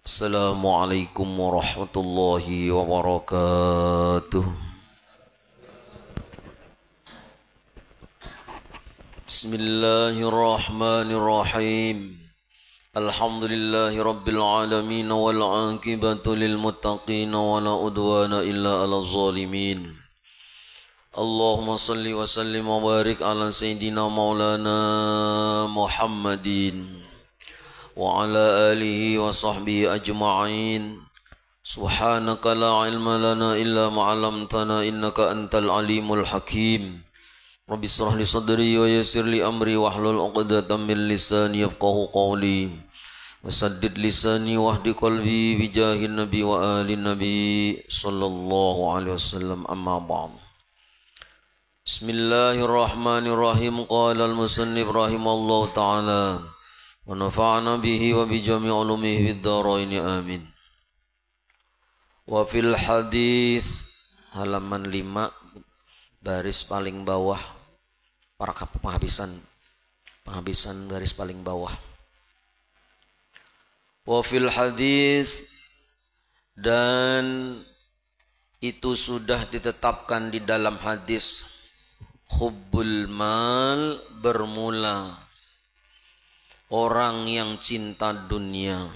Assalamualaikum warahmatullahi wabarakatuh. Bismillahirrahmanirrahim. Alhamdulillahi rabbil alamin wal aqibatu lil muttaqin wa la udwana illa 'alal zalimin. Allahumma salli wa sallim wa barik ala sayyidina maulana Muhammadin wa ala alihi wa sahbihi ajma'in. Subhanaka la ilma lana illa ma 'allamtana innaka antal alimul hakim. Rabbi shrah li sadri wa yassir li amri wahlul 'uqdatam min lisani yafqahu qawli. Wasaddid lisani wahdi qalbi bi jahin nabi wa ali nabi sallallahu alaihi wasallam. Amma ba'd. Bismillahirrahmanirrahim. Qala al-musannif rahimallahu ta'ala wa nafa'na bihi wa bi jami' ulumihi fid dharain amin. Wa fil hadis halaman 5 baris paling bawah, para penghabisan baris paling bawah. Wa fil hadis, dan itu sudah ditetapkan di dalam hadis, hubbul mal, bermula orang yang cinta dunia,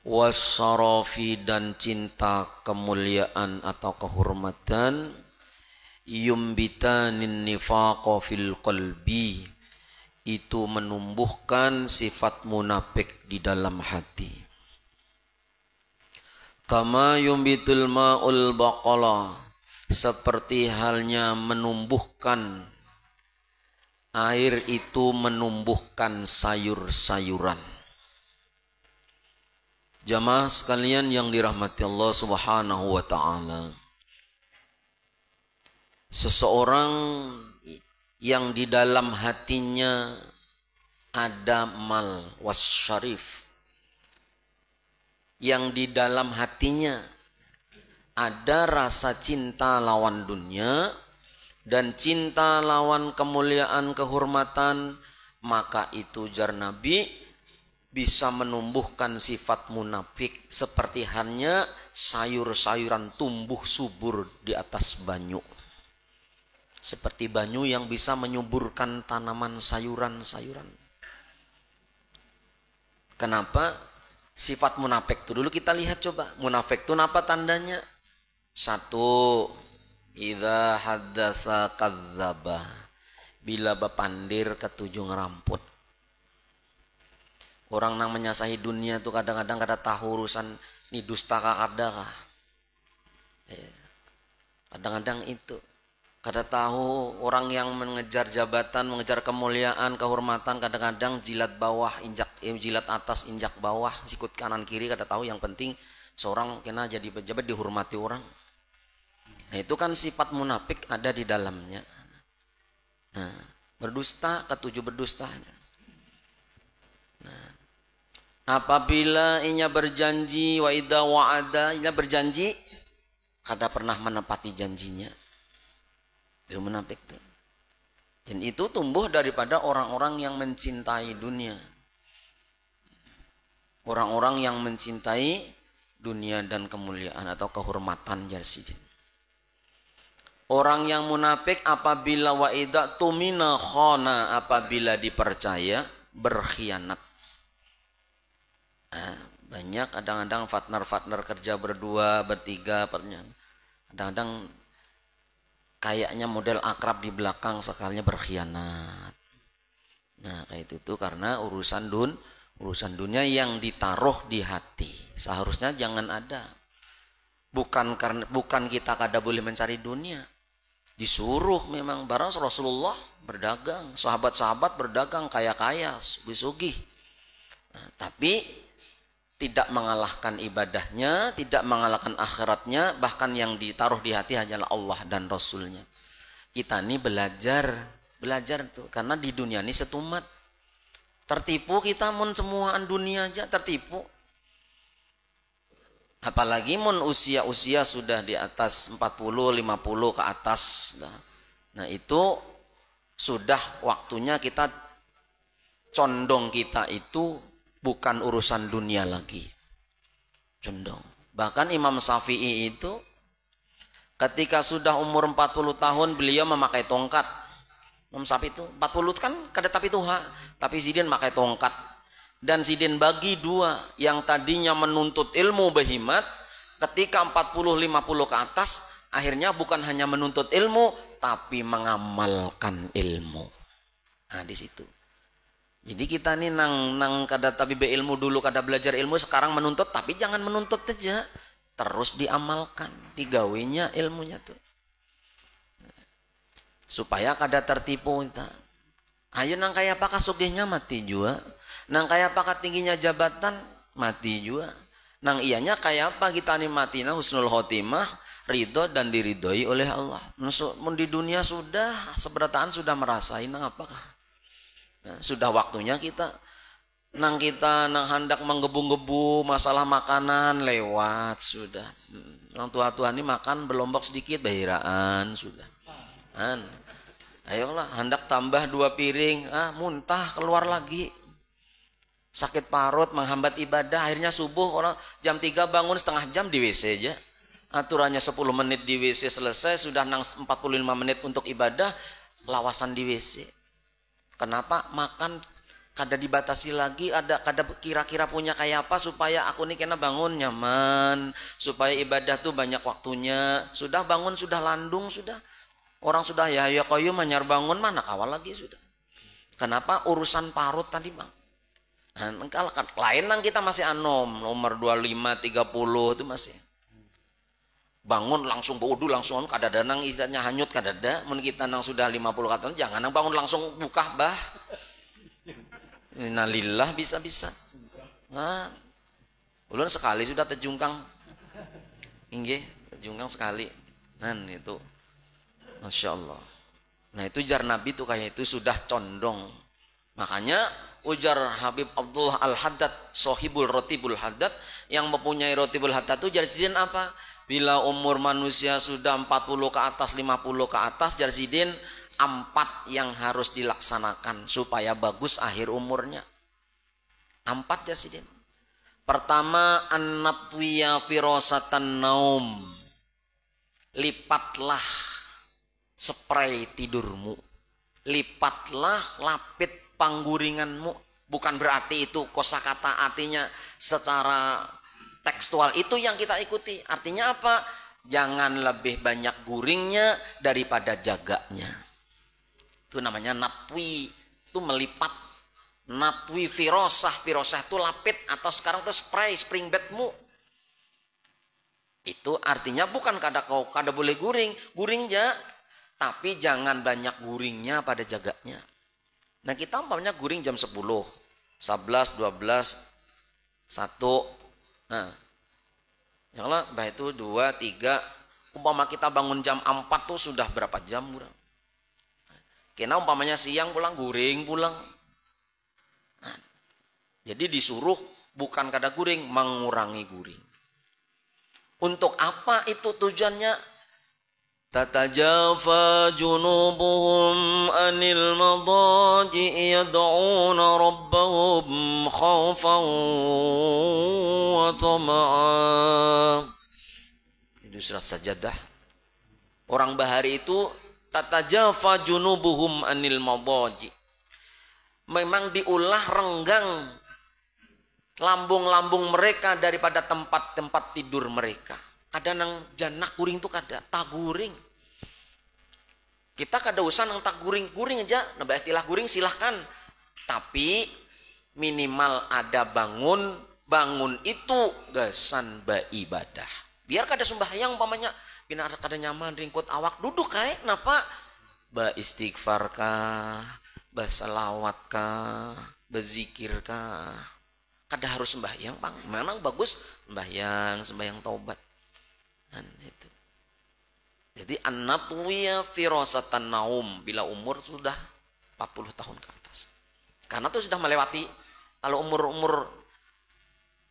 wasyarafi, dan cinta kemuliaan atau kehormatan, yumbitanin nifaqa fil qalbi, itu menumbuhkan sifat munafik di dalam hati. Kama yumbitul ma'ul baqala, seperti halnya menumbuhkan air itu menumbuhkan sayur-sayuran. Jamaah sekalian yang dirahmati Allah Subhanahu wa ta'ala, seseorang yang di dalam hatinya ada mal wasyarif, yang di dalam hatinya ada rasa cinta lawan dunia dan cinta lawan kemuliaan kehormatan, maka itu jar Nabi bisa menumbuhkan sifat munafik seperti halnya sayur-sayuran tumbuh subur di atas banyu. Seperti banyu yang bisa menyuburkan tanaman sayuran-sayuran. Kenapa? Sifat munafik itu dulu kita lihat coba. Munafik itu apa tandanya? Satu, idza haddasa kadzdzaba, bila bepandir ketujuh ngeramput. Orang nang menyasahi dunia tuh kadang-kadang kada tahu urusan ni dusta kada kah. Kadang-kadang itu kada tahu orang yang mengejar jabatan, mengejar kemuliaan, kehormatan, kadang-kadang jilat bawah injak jilat atas injak bawah, sikut kanan kiri kada tahu, yang penting seorang kena jadi pejabat dihormati orang. Nah, itu kan sifat munafik ada di dalamnya. Nah, berdusta, ketujuh berdusta. Nah, apabila inya berjanji, wa idza wa'ada, inya berjanji kada pernah menepati janjinya. Itu munafik tuh. Dan itu tumbuh daripada orang-orang yang mencintai dunia. Orang-orang yang mencintai dunia dan kemuliaan atau kehormatan jasad. Orang yang munafik apabila wa idza tumina khana, apabila dipercaya berkhianat. Nah, banyak kadang-kadang partner kerja berdua, bertiga, kadang-kadang kayaknya model akrab di belakang, sekalinya berkhianat. Nah, kayak itu tuh karena urusan dunia yang ditaruh di hati. Seharusnya jangan ada. Bukan kita kada boleh mencari dunia. Disuruh memang, barang Rasulullah berdagang, sahabat-sahabat berdagang, kaya-kaya, sugih-sugih. Nah, tapi tidak mengalahkan ibadahnya, tidak mengalahkan akhiratnya, bahkan yang ditaruh di hati hanyalah Allah dan Rasulnya. Kita ini belajar tuh, karena di dunia ini setumat. Tertipu kita mun semuaan dunia aja tertipu. Apalagi mun usia sudah di atas 40, 50 ke atas. Nah, itu sudah waktunya kita condong kita itu bukan urusan dunia lagi. Condong. Bahkan Imam Syafi'i itu ketika sudah umur 40 tahun beliau memakai tongkat. Imam Syafi'i itu 40 kan kada tapi tuha, tapi Sidin memakai tongkat. Dan Sidin bagi dua, yang tadinya menuntut ilmu behimat, ketika 40-50 ke atas, akhirnya bukan hanya menuntut ilmu, tapi mengamalkan ilmu. Nah di situ. Jadi kita nih nang kada tapi beilmu dulu, kada belajar ilmu, sekarang menuntut, tapi jangan menuntut aja, terus diamalkan, digawinya ilmunya tuh. Supaya kada tertipu kita. Ayo nang kaya apakah sugihnya mati juga. Nang kaya apakah tingginya jabatan mati juga. Nang ianya kaya apa kita nikmatina husnul khotimah, ridho dan diridhoi oleh Allah. Mun di dunia sudah seberataan sudah merasain nang apakah. Nah, sudah waktunya kita nang hendak menggebu-gebu masalah makanan lewat sudah. Nang tua-tua ini makan belombok sedikit bahiraan sudah. Ayolah hendak tambah 2 piring, muntah keluar lagi. Sakit parut menghambat ibadah, akhirnya subuh orang jam 3 bangun setengah jam di WC aja. Aturannya 10 menit di WC selesai, sudah nang 45 menit untuk ibadah, lawasan di WC. Kenapa? Makan kada dibatasi lagi, kada kira-kira punya kayak apa supaya aku nih kena bangun nyaman, supaya ibadah tuh banyak waktunya. Sudah bangun, sudah landung, sudah. Orang sudah ya koyo manyar bangun mana kawal lagi sudah. Kenapa? Urusan parut tadi bang. Nah, kalau lain nang kita masih anom nomor 25 30 itu masih bangun langsung wudu langsung kada ada nang istilahnya hanyut kada ada. Mun kita nang sudah 50 kata jangan nang bangun langsung buka bah. Innalillah bisa-bisa. Nah, ulun sekali sudah terjungkang. Inggih, terjungkang sekali. Nah, itu Masya Allah. Nah itu jar Nabi tuh kayak itu sudah condong. Makanya ujar Habib Abdullah Al-Haddad, Sohibul Rotibul Haddad, yang mempunyai Rotibul Haddad itu jar Sidin apa? Bila umur manusia sudah 40 ke atas, 50 ke atas, jar Sidin 4 yang harus dilaksanakan supaya bagus akhir umurnya. 4 jar Sidin. Pertama, an-natwiya firasatan naum. Lipatlah spray tidurmu, lipatlah lapit pangguringanmu. Bukan berarti itu kosakata artinya secara tekstual itu yang kita ikuti. Artinya apa? Jangan lebih banyak guringnya daripada jaganya. Itu namanya natwi, itu melipat. Natwi firosah itu lapit atau sekarang itu spray spring bedmu. Itu artinya bukan kada boleh guring aja. Tapi jangan banyak guringnya pada jaganya. Nah kita umpamanya guring jam 10, 11, 12, 1. Nah, ya Allah, bah itu 2, 3. Umpama kita bangun jam 4 tuh sudah berapa jam kurang? Kena umpamanya siang pulang, guring pulang. Nah, jadi disuruh bukan kada guring, mengurangi guring. Untuk apa itu tujuannya? Tatajafa junubuhum anil madaji yad'una rabbahum khawfan wa tama'a. Itu surat Sajadah. Orang bahari itu tatajafa junubuhum anil madaji. Memang diulah renggang lambung-lambung mereka daripada tempat-tempat tidur mereka. Ada nang janak guring tuh kada, tak guring. Kita kada usah nang tak guring aja. Nah, istilah guring silahkan. Tapi minimal ada bangun itu gasan ibadah. Biar kada sembahyang umpamanya, biar kada nyaman ringkut awak duduk kae, napa? Ba istighfar kah, ba salawat kah, berzikir kah. Kada harus sembahyang, Bang. Memang bagus sembahyang taubat. Dan itu. Jadi an-natwiya firasatan naum bila umur sudah 40 tahun ke atas. Karena itu sudah melewati kalau umur-umur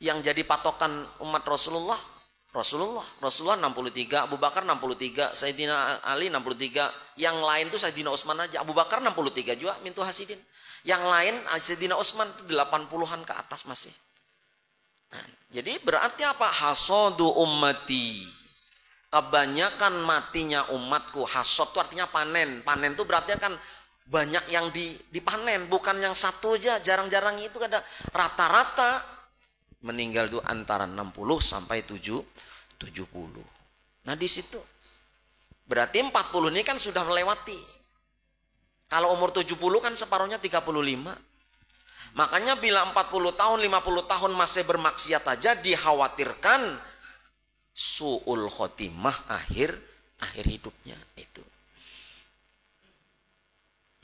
yang jadi patokan umat Rasulullah 63, Abu Bakar 63, Sayyidina Ali 63, yang lain tuh Sayyidina Utsman aja. Abu Bakar 63 juga mintu hasidin. Yang lain Sayyidina Utsman itu 80-an ke atas masih. Nah, jadi berarti apa? Hasadu ummati. Kebanyakan matinya umatku. Hasad itu artinya panen. Panen itu berarti kan banyak yang dipanen. Bukan yang satu aja. Jarang-jarang itu ada. Rata-rata meninggal itu antara 60 sampai 70. Nah di situ. Berarti 40 ini kan sudah melewati. Kalau umur 70 kan separuhnya 35. Makanya bila 40 tahun, 50 tahun masih bermaksiat aja dikhawatirkan su'ul khotimah akhir hidupnya itu.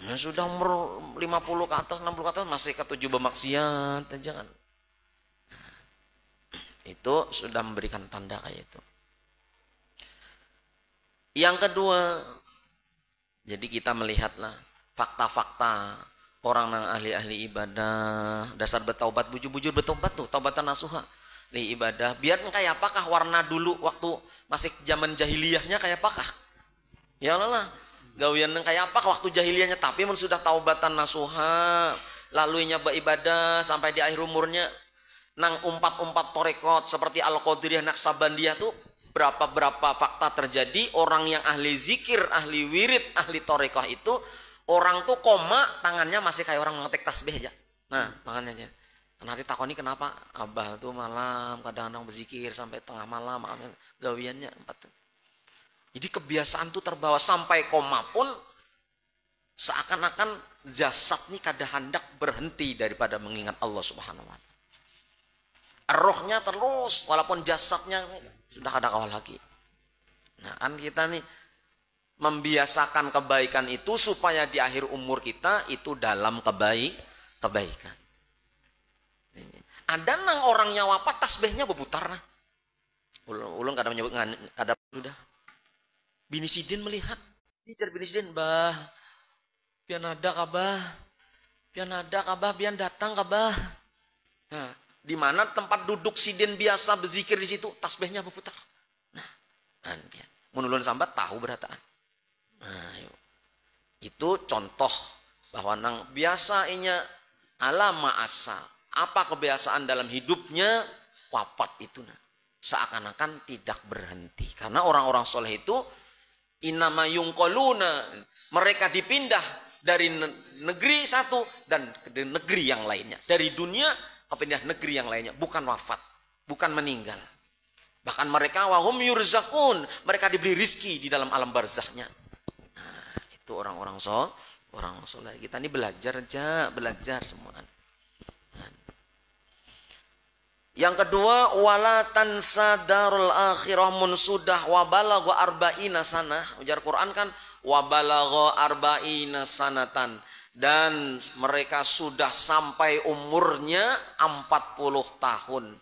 Nah, sudah umur 50 ke atas, 60 ke atas masih ketujuh bermaksiat aja kan. Itu sudah memberikan tanda kayak itu. Yang kedua, jadi kita melihatlah fakta-fakta orang yang ahli-ahli ibadah, dasar bertaubat, bujur-bujur bertaubat tuh, taubatan nasuha, ahli ibadah. Biar kayak apakah warna dulu waktu masih zaman jahiliyahnya kayak apakah? Ya Allah, gawian kayak apa waktu jahiliyahnya, tapi mun sudah taubatan nasuha, laluinya beribadah sampai di akhir umurnya nang umpat-umpat torekot seperti Al-Qadiriyah Naksabandiyah tuh berapa fakta terjadi orang yang ahli zikir, ahli wirid, ahli torekoh itu orang tuh koma tangannya masih kayak orang ngetik tasbih aja. Nah makanya aja. Nanti takoni kenapa abah tuh malam kadang-kadang berzikir sampai tengah malam gawiannya 4. Jadi kebiasaan tuh terbawa sampai koma pun seakan-akan jasad nih kada hendak berhenti daripada mengingat Allah Subhanahu wa taala. Rohnya terus walaupun jasadnya sudah kada kawal lagi. Nah kan kita nih membiasakan kebaikan itu supaya di akhir umur kita itu dalam kebaikan. Ada nang orangnya wafat tasbihnya berputar nah. Ulun kadang menyebut kada sudah. Bini Sidin melihat. Dicer Bini Sidin, bah, pian ada kabah, pian datang kabah. Nah, di mana tempat duduk Sidin biasa berzikir di situ, tasbihnya berputar. Nah, kan pian. Mun ulun sambat tahu berataan. Nah, yuk. Itu contoh bahwa nang biasa inya alama asa. Apa kebiasaan dalam hidupnya wafat itu nah. Seakan-akan tidak berhenti. Karena orang-orang soleh itu inama yungkoluna, mereka dipindah dari negeri satu dan ke negeri yang lainnya. Dari dunia ke pindah negeri yang lainnya. Bukan wafat, bukan meninggal. Bahkan mereka wahum yurzakun, mereka diberi rizki di dalam alam barzahnya. Nah, itu orang-orang soleh. Kita ini belajar aja, belajar semua. Yang kedua, wala tansa darul akhirah mun sudah wa balagha arba'ina sanah. Ujar Quran kan wa balagha arba'ina sanatan, dan mereka sudah sampai umurnya 40 tahun.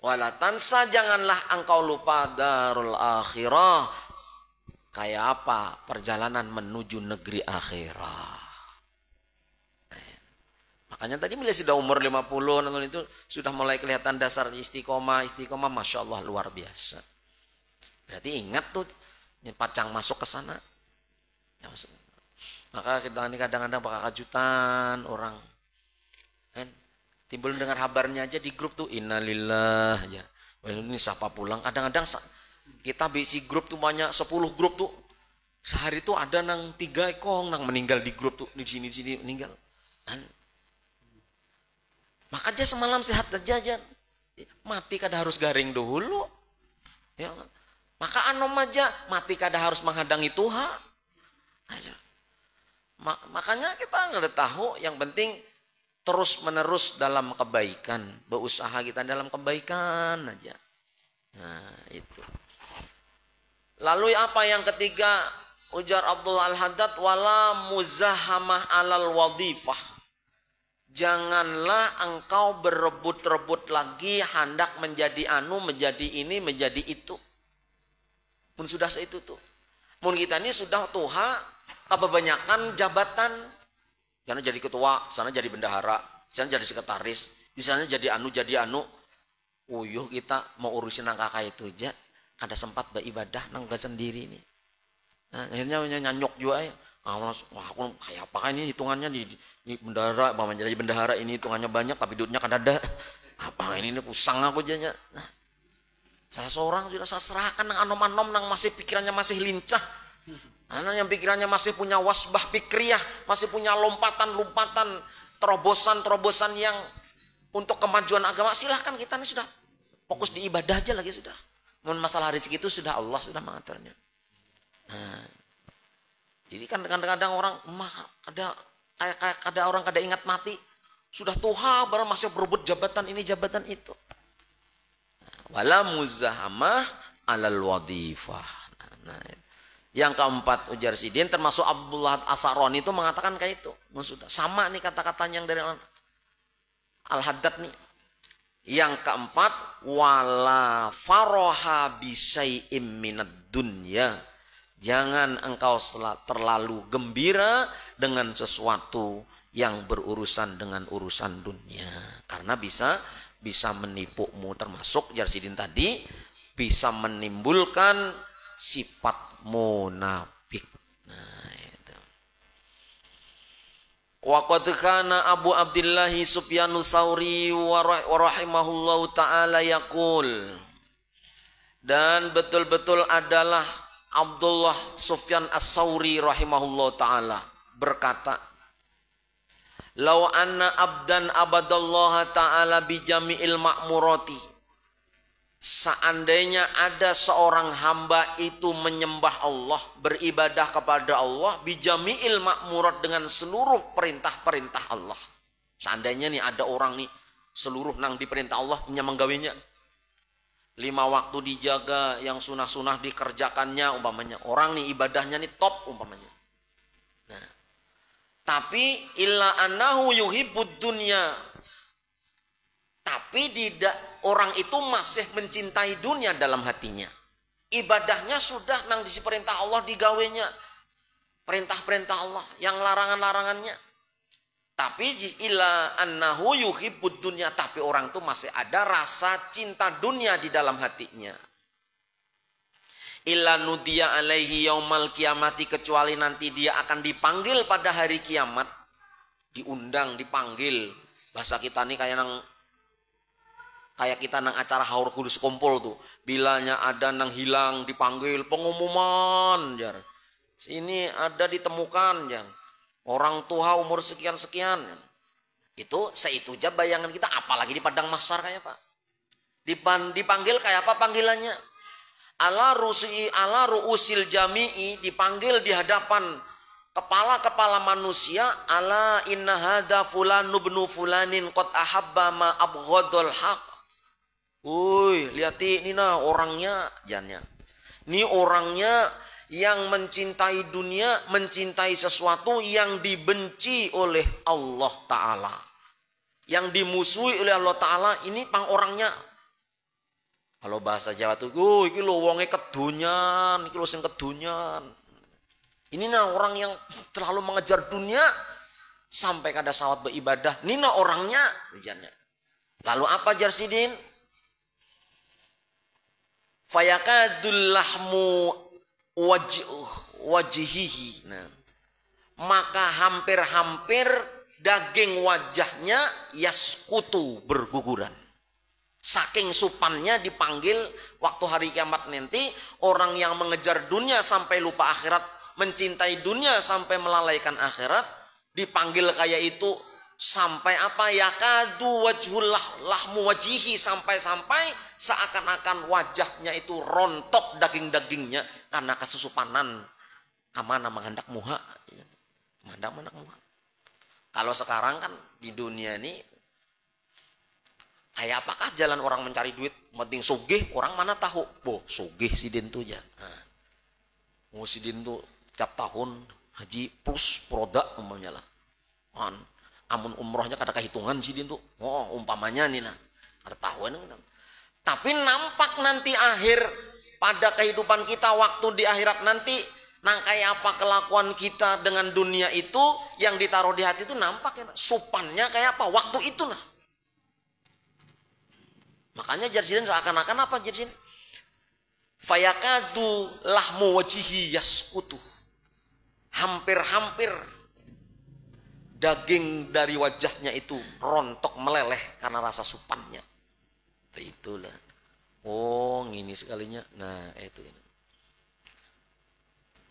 Wala tansa, janganlah engkau lupa darul akhirah. Kayak apa? Perjalanan menuju negeri akhirat. Makanya tadi bila sudah umur 50 nonton itu sudah mulai kelihatan dasar istiqomah, masya Allah luar biasa. Berarti ingat tuh pacang masuk ke sana. Maka kita ini kadang-kadang bakal kejutan orang. Kan timbul dengar kabarnya aja di grup tuh innalillah ya. Well, ini siapa pulang? Kadang-kadang kita bisi grup tuh banyak 10 grup tuh. Sehari tuh ada nang 3 ekong nang meninggal di grup tuh di sini meninggal. Kan maka aja semalam sehat aja. Mati kada harus garing dulu. Ya. Maka anom aja mati kada harus menghadangi Tuhan. Makanya kita nggak tahu, yang penting terus menerus dalam kebaikan, berusaha kita dalam kebaikan aja. Nah itu. Lalu apa yang ketiga? Ujar Abdullah Al-Haddad, wala muzahamah alal wadifah. Janganlah engkau berebut-rebut lagi hendak menjadi anu, menjadi ini, menjadi itu. Mun sudah itu tuh. Mun kita ini sudah tuha kebanyakan jabatan. Karena jadi ketua, sana jadi bendahara, sana jadi sekretaris, di sana jadi anu. Uyuh kita mau urusin nang kakak itu aja, kada sempat beribadah nang sendiri nih. Nah, akhirnya nyanyok juga ya. Wah, aku kayak apa ini hitungannya di bendahara, jadi bendahara ini hitungannya banyak tapi duitnya kan ada. Apa ini pusang aku jadinya. Nah, salah seorang sudah saya serahkan nang anom-anom nang masih pikirannya masih lincah. Anak yang pikirannya masih punya wasbah pikriyah, masih punya lompatan-lompatan, terobosan-terobosan yang untuk kemajuan agama, silahkan kita nih sudah fokus di ibadah aja lagi sudah. Masalah rezeki itu sudah Allah sudah mengaturnya. Nah, jadi kan kadang-kadang orang ada orang kada ingat mati, sudah tua baru masih berebut jabatan ini jabatan itu. Wala muzahamah alal wadifah. Nah, yang keempat ujar Sidin termasuk Abdullah As-Saroni itu mengatakan kayak itu. Sudah sama nih kata-katanya yang dari Al-Haddad nih. Yang keempat wala faroha bisyai'im minad dunya. Jangan engkau terlalu gembira dengan sesuatu yang berurusan dengan urusan dunia, karena bisa menipumu, termasuk Jarsidin tadi bisa menimbulkan sifat munafik. Nah, itu. Wa qad kana Abu Abdullah Sufyanus Tsauri wa rahimahullahu taala yaqul, dan betul-betul adalah Abdullah Sufyan As-Tsauri rahimahullahu taala berkata, "Lau anna abdan abadallah ta'ala bijami'il ma'murati." Seandainya ada seorang hamba itu menyembah Allah, beribadah kepada Allah, bijami'il ma'murat, dengan seluruh perintah-perintah Allah. Seandainya nih ada orang nih seluruh nang diperintah Allah menggawainya. 5 waktu dijaga, yang sunah-sunah dikerjakannya umpamanya. Orang nih ibadahnya nih top umpamanya. Nah, tapi illa annahu yuhibbud dunya. Tapi orang itu masih mencintai dunia dalam hatinya. Ibadahnya sudah nang disi perintah Allah digawenya. Perintah-perintah Allah, yang larangan-larangannya. Tapi illa annahu yuhibbud dunya, tapi orang itu masih ada rasa cinta dunia di dalam hatinya. Illa nudiya alaihi yaumal kiamati, kecuali nanti dia akan dipanggil pada hari kiamat. Diundang, dipanggil. Bahasa kita nih kayak kita nang acara haur kudus kumpul tuh. Bilanya ada nang hilang dipanggil, pengumuman jar. Sini ada ditemukan jar. Orang tua umur sekian-sekian. Itu seitu aja bayangan kita, apalagi di padang mahsyar kayak Pak. Dipanggil kayak apa panggilannya? Ala ru'usil jami'i, dipanggil di hadapan kepala-kepala manusia. Ala inna hadza fulanu ibnu fulanin qad ahabba ma abghadul haq. Wuih, lihat ini nah orangnya jannya. Ini orangnya yang mencintai dunia, mencintai sesuatu yang dibenci oleh Allah Ta'ala, yang dimusuhi oleh Allah Ta'ala. Ini pang orangnya. Kalau bahasa Jawa tuh, iki lho wonge kedunyan, iki lho sing kedunyan. Ini nah orang yang terlalu mengejar dunia sampai kada sawat beribadah. Ini nah orangnya ujarnya. Lalu apa Jarsidin? Fayakadul lahmu wajihihi. Nah, maka hampir-hampir daging wajahnya yaskutu, berguguran. Saking supannya dipanggil waktu hari kiamat nanti, orang yang mengejar dunia sampai lupa akhirat, mencintai dunia sampai melalaikan akhirat, dipanggil kayak itu sampai apa? Yakadu wajhul lahmu wajihi, sampai-sampai seakan-akan wajahnya itu rontok daging-dagingnya karena kesusupanan. Kamana menghendak muha, menghendak muha. Kalau sekarang kan di dunia ini kayak apakah jalan orang mencari duit? Penting sugih, orang mana tahu? Boh, sugih sidin tuh ya. Nah, sidin tuh tiap tahun haji plus produk umpamanya lah. Amun umrohnya kada kehitungan sidin tuh. Oh, umpamanya nih nah. Ada tahuan gitu. Tapi nampak nanti akhir pada kehidupan kita waktu di akhirat nanti, nang kayak apa kelakuan kita dengan dunia itu yang ditaruh di hati itu nampak ya, supannya kayak apa waktu itu nah. Makanya Jarsidin seakan-akan apa Jarsidin? Fayakadu lahmu wajihi yaskutu. hampir-hampir daging dari wajahnya itu rontok meleleh karena rasa supannya. Itulah. Oh, ini sekalinya. Nah, itu.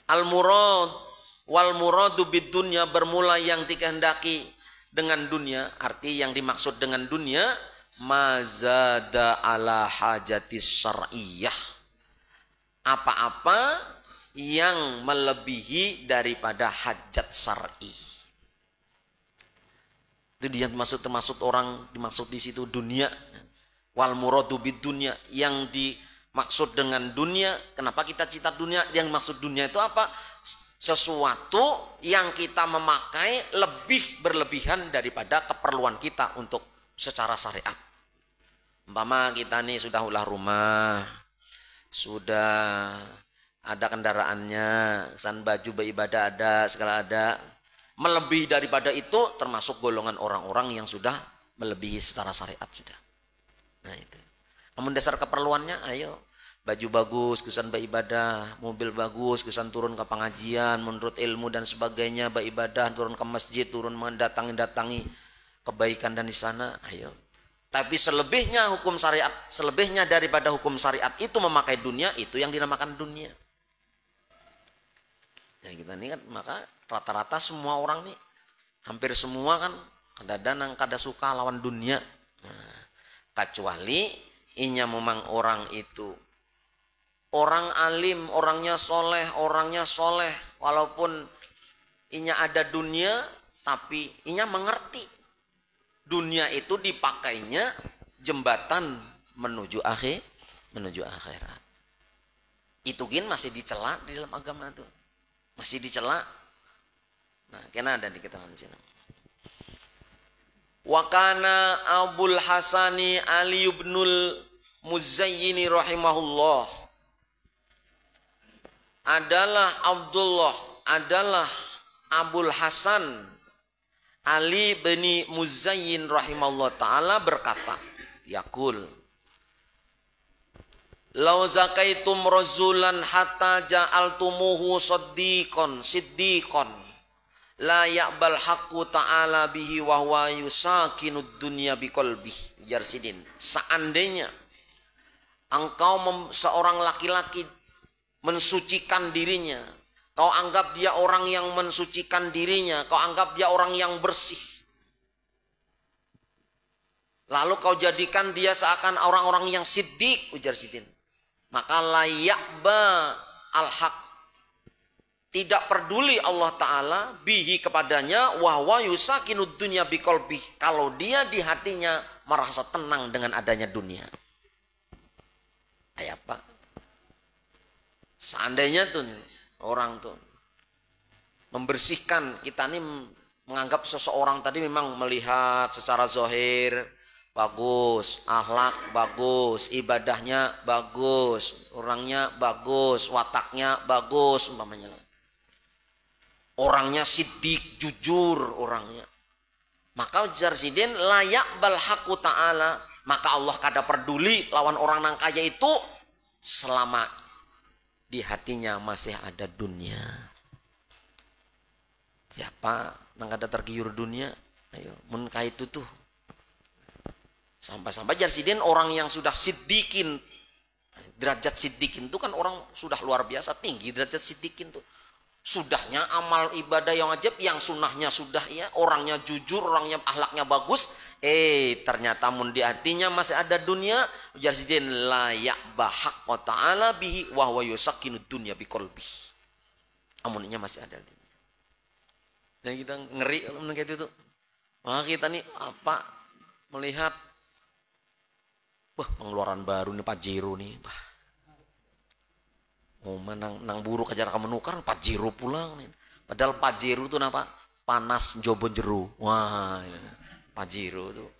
Al-murad wal muradu bid dunya, bermula yang dikehendaki dengan dunia, arti yang dimaksud dengan dunia mazada ala hajatis syar'iyyah, apa-apa yang melebihi daripada hajat syar'i. Itu dia termasuk orang dimaksud di situ dunia. Wal muradu bid dunya, yang dimaksud dengan dunia. Kenapa kita cita dunia? Yang maksud dunia itu apa? Sesuatu yang kita memakai lebih berlebihan daripada keperluan kita untuk secara syariat. Umpama kita nih sudah ulah rumah, sudah ada kendaraannya, kesan baju beribadah ada, segala ada. Melebihi daripada itu termasuk golongan orang-orang yang sudah melebihi secara syariat sudah. Nah itu. Namun dasar keperluannya, ayo baju bagus, kesan beribadah, mobil bagus, kesan turun ke pengajian, menurut ilmu dan sebagainya, beribadah, turun ke masjid, turun mendatangi kebaikan dan di sana, ayo. Tapi selebihnya hukum syariat, selebihnya daripada hukum syariat itu memakai dunia, itu yang dinamakan dunia. Ya kita ini kan, maka rata-rata semua orang nih, hampir semua kan kadang-kadang kada suka lawan dunia. Nah, kecuali inya memang orang itu orang alim, orangnya soleh, walaupun inya ada dunia, tapi inya mengerti dunia itu dipakainya jembatan menuju akhirat. Itu gin masih dicela di dalam agama tuh. Masih dicela. Nah, kena ada di keterangan sini. Wa kana Abul Hasani Ali ibnul Muzayyini rahimahullah. Adalah Abul Hasan Ali bin Muzayyin rahimahullah ta'ala berkata, yaqul lau zakaitum razulan hatta ja'altumuhu siddiqon la ya'bal haqqu ta'ala bihi wa huwa yusakinud dunya biqalbihi. Jarsidin, seandainya engkau seorang laki-laki mensucikan dirinya, kau anggap dia orang yang mensucikan dirinya, kau anggap dia orang yang bersih, lalu kau jadikan dia seakan orang-orang yang siddiq, ujar sidin, maka layakba al-haq, tidak peduli Allah Ta'ala bihi kepadanya, wahwa yusakinud dunya biqalbihi, kalau dia di hatinya merasa tenang dengan adanya dunia. Kayak apa? Seandainya tuh orang tuh membersihkan, kita nih menganggap seseorang tadi memang melihat secara zahir bagus, akhlak bagus, ibadahnya bagus, orangnya bagus, wataknya bagus umpamanya. Orangnya siddiq, jujur orangnya. Maka ujar sidin layak bal haqqu ta'ala, maka Allah kada peduli lawan orang nang kaya itu selama di hatinya masih ada dunia. Siapa nang kada tergiur dunia? Ayo, mun kaya itu tuh. Sampai-sampai jarsidin orang yang sudah siddiqin, derajat siddiqin itu kan orang sudah luar biasa tinggi derajat siddiqin tuh. Sudahnya amal ibadah yang wajib, yang sunnahnya sudah ya, orangnya jujur, orangnya akhlaknya bagus, ternyata mun di hatinya masih ada dunia, jarsidin layak bahak wa ta'ala bihi wa huwa yusakinud dunya biqalbihi. Amunnya masih ada dunia. Dan kita ngeri kalau kayak itu tuh. Maka kita nih apa melihat pengeluaran baru nih Pajero nih. Nang buruk aja kamu nukar Pajero pulang nih. Padahal Pajero tuh apa? Panas jobo jeru. Wah, Pajero tuh.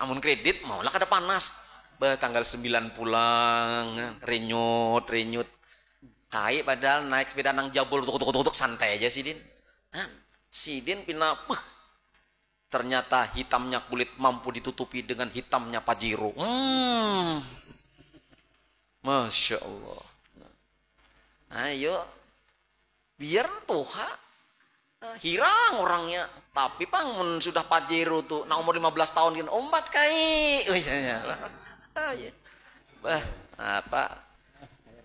Amun kredit maulah kada panas. Tanggal 9 pulang, renyut. Kai padahal naik sepeda nang jabol tuk santai aja Sidin. Sidin pindah ternyata hitamnya kulit mampu ditutupi dengan hitamnya Pajero. Masya Allah. Ayo biar tuha hirang orangnya. Tapi pang sudah pajero tuh, nah umur 15 tahun kan ombat kai misalnya. Bah, apa?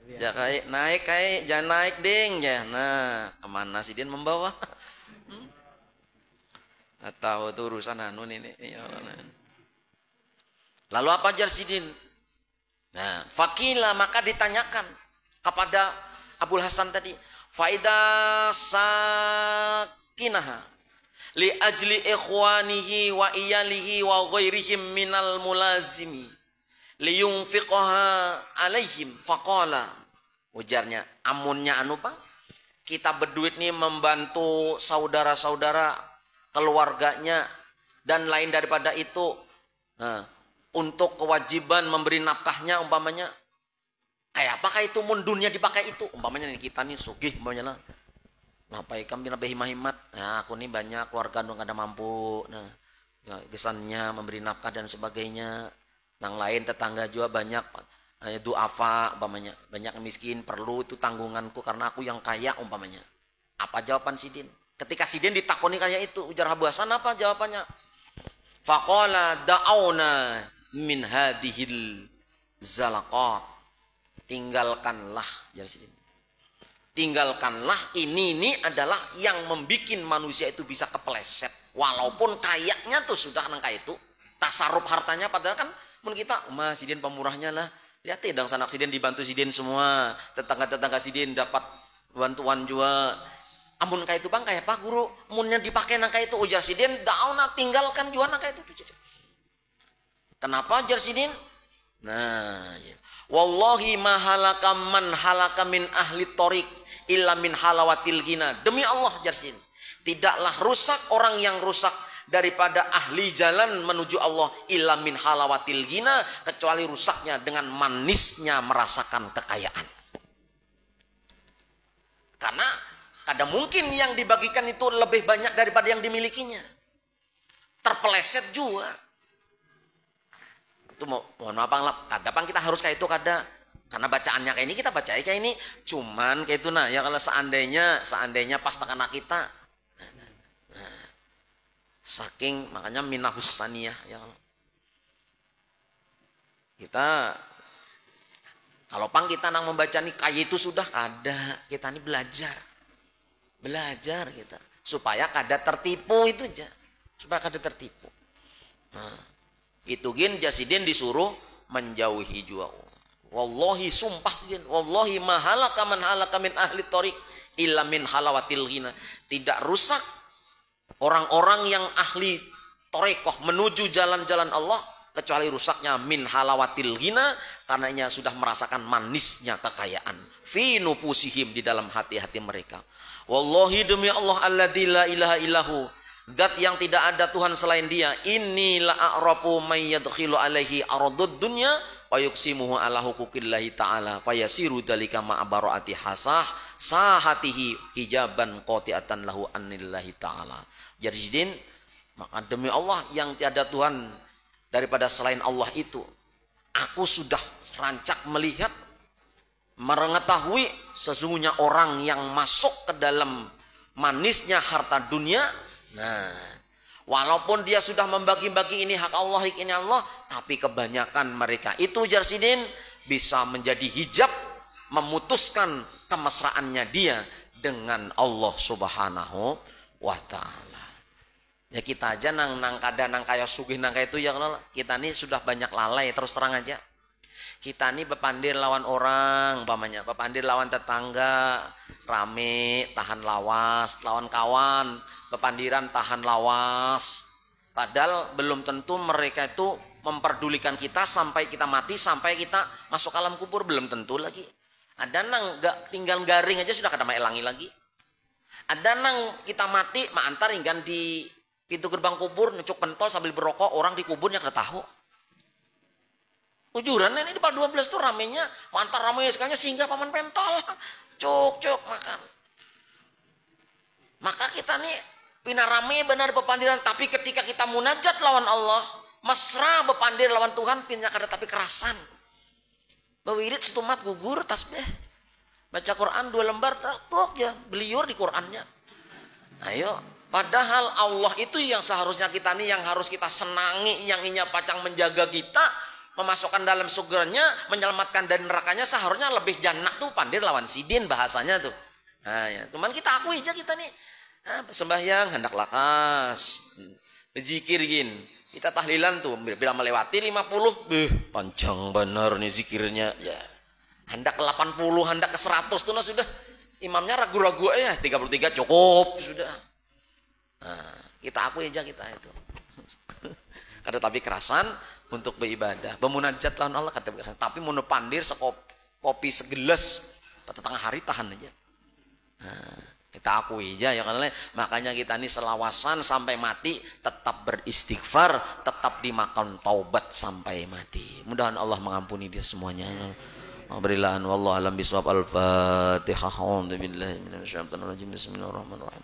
Ya kai naik kai, jangan naik ding ya. Nah, kemana si Din membawa? Tahu tuh urusan anu ini. Lalu apa ajar si Din? Nah, fakila maka ditanyakan kepada Abul Hasan tadi, faida sakinaha li ajli ikhwanihi wa iyalihi wa ghairihim minal mulazimi liyunfiqaha alaihim faqala, ujarnya amunnya anu Bang, kita berduit nih membantu saudara-saudara keluarganya dan lain daripada itu, nah, untuk kewajiban memberi nafkahnya umpamanya kayak apakah itu mundurnya dipakai itu umpamanya nih kita nih sugih umpamanya lah, napai kami napai himat, nah aku nih banyak keluarga dong ada mampu, nah ya, kesannya memberi nafkah dan sebagainya. Yang lain tetangga juga banyak duafa umpamanya, banyak miskin perlu itu tanggunganku karena aku yang kaya umpamanya. Apa jawaban Sidin? Ketika Sidin ditakoni kayak itu, ujar Abu Hasan apa jawabannya? Faqala da'auna min hadihil zalaqat. Tinggalkanlah, jar Sidin. Tinggalkanlah ini adalah yang membuat manusia itu bisa kepleset. Walaupun kayaknya tuh sudah nangka itu tasarruf hartanya, padahal kan mun kita mas Sidin pemurahnya lah, lihat ya dong sanak Sidin dibantu Sidin semua, tetangga-tetangga Sidin dapat bantuan juga. Amun kayak itu Bang kayak Pak Guru, munnya dipakai nangka itu ujar Sidin, dauna tinggalkan juga nangka itu. Kenapa ujar Sidin? Nah, ya. Wallahi ma halaka man halaka min ahli tariq illa min halawatil ghina. Demi Allah ujar Sidin, tidaklah rusak orang yang rusak daripada ahli jalan menuju Allah illa min halawatil ghina, kecuali rusaknya dengan manisnya merasakan kekayaan. Karena kadang mungkin yang dibagikan itu lebih banyak daripada yang dimilikinya. Terpeleset juga. Itu mohon maaf kadang kita harus kayak itu kadang. Karena bacaannya kayak ini kita baca kayak ini. Cuman kayak itu nah ya kalau seandainya pas anak kita. Saking makanya minahus saniyah ya kita kalau Pang kita nang membaca nih kayak itu sudah kada kita nih belajar kita supaya kada tertipu itu aja, supaya kada tertipu. Nah, itu gin Jasidin disuruh menjauhi juga. Wallahi sumpah Sidin, wallahi mahalaka man halaka min ahli tariq illa min halawatil ghina. Tidak rusak orang-orang yang ahli torekoh menuju jalan-jalan Allah kecuali rusaknya min halawatil ghina, karenanya sudah merasakan manisnya kekayaan fi nufusihim di dalam hati-hati mereka. Wallahi demi Allah alladzi la ilaha illahu, zat yang tidak ada Tuhan selain Dia, inni la a'rafu may yadkhilu alaihi ardud dunya wa yuqsimuhu ala huquqillahi ta'ala fayasiru dalika ma bara'ati hasah sahatihi hijaban qati'atan lahu anillahi ta'ala. Jadi Sidin, maka demi Allah yang tiada Tuhan daripada selain Allah itu, aku sudah rancak melihat mengetahui sesungguhnya orang yang masuk ke dalam manisnya harta dunia. Nah, walaupun dia sudah membagi-bagi ini hak Allah, hak ini Allah, tapi kebanyakan mereka itu ujar Sidin bisa menjadi hijab memutuskan kemesraannya dia dengan Allah Subhanahu wa Ta'ala. Ya kita aja nang kada nang kaya sugih nang kaya itu ya kita nih sudah banyak lalai, terus terang aja. Kita nih bepandir lawan orang, umpamanya bepandir lawan tetangga, rame tahan lawas, lawan kawan bepandiran tahan lawas. Padahal belum tentu mereka itu memperdulikan kita sampai kita mati, sampai kita masuk alam kubur, belum tentu lagi. Ada nang gak tinggal garing aja sudah kada maelangi lagi. Ada nang kita mati maantar hingga di pintu gerbang kubur nyucuk pentol sambil berokok, orang di kuburnya kada tahu. Ujuran ini di 12 tuh ramenya, mantar ramenya sekalinya singgah paman pentol. Cuk makan. Maka kita nih pina rame benar bepandiran, tapi ketika kita munajat lawan Allah, mesra bepandir lawan Tuhan, pinnya kada tapi kerasan. Bawirit setumat gugur tasbih. Baca Quran 2 lembar, tok ya, beliur di Qurannya. Ayo, padahal Allah itu yang seharusnya kita nih, yang harus kita senangi, yang inya pacang menjaga kita, memasukkan dalam surganya, menyelamatkan dari nerakanya, seharusnya lebih jannah tuh pandir lawan sidin bahasanya tuh. Nah, ya. Cuman kita akui aja kita nih, sembahyang hendak lakas, berzikirkin, kita tahlilan tuh, bila melewati 50, panjang benar nih zikirnya, ya. Hendak ke 80, hendak ke 100 tuh nah sudah. Imamnya ragu-ragu ya, 33 cukup sudah. Nah, kita akui aja kita itu. Kada tapi kerasan untuk beribadah, bermunajat lawan Allah kata kerasan. Tapi mau pandir kopi segelas pada tengah hari tahan aja. Nah, kita akui aja ya kan. Makanya kita ini selawasan sampai mati tetap beristighfar, tetap dimakan taubat sampai mati. Mudah-mudahan Allah mengampuni dia semuanya. Berilah wallahu alam bisawab. Al-Fatihah. A'udzu billahi minasyaitonir rajim. Bismillahirrahmanirrahim.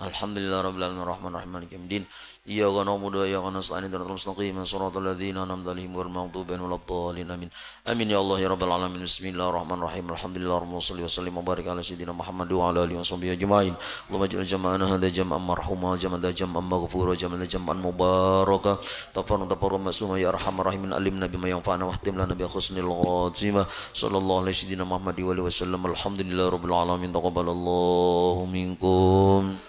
Alhamdulillahirabbil alamin arrahmanir rahim maliki yaumiddin. Iyyaka na'budu wa iyyaka nasta'in ihdinas mustaqim shiratal ladzina an'amta 'alaihim ghairil maghdubi 'alaihim waladdallin amin. Amin ya Allah ya rabbal alamin. Bismillahirrahmanirrahim. Alhamdulillahirabbil alamin. Wassallam wa barik ala sayyidina Muhammad wa ala alihi washabihi ajmain. Allahumma ij'al jama'ana hadha jam'an marhuma, jam'an jam'an maghfura, jam'an jam'an mubaraka. Tafarrun ma'suma ya arhamar rahimin. Alimna bima yanfa'una wa khtim lana bi husnil khatimah. Sallallahu alaihi sayyidina Muhammad wa alihi wasallam. Alhamdulillahirabbil alamin. Taqabbalallahu minkum.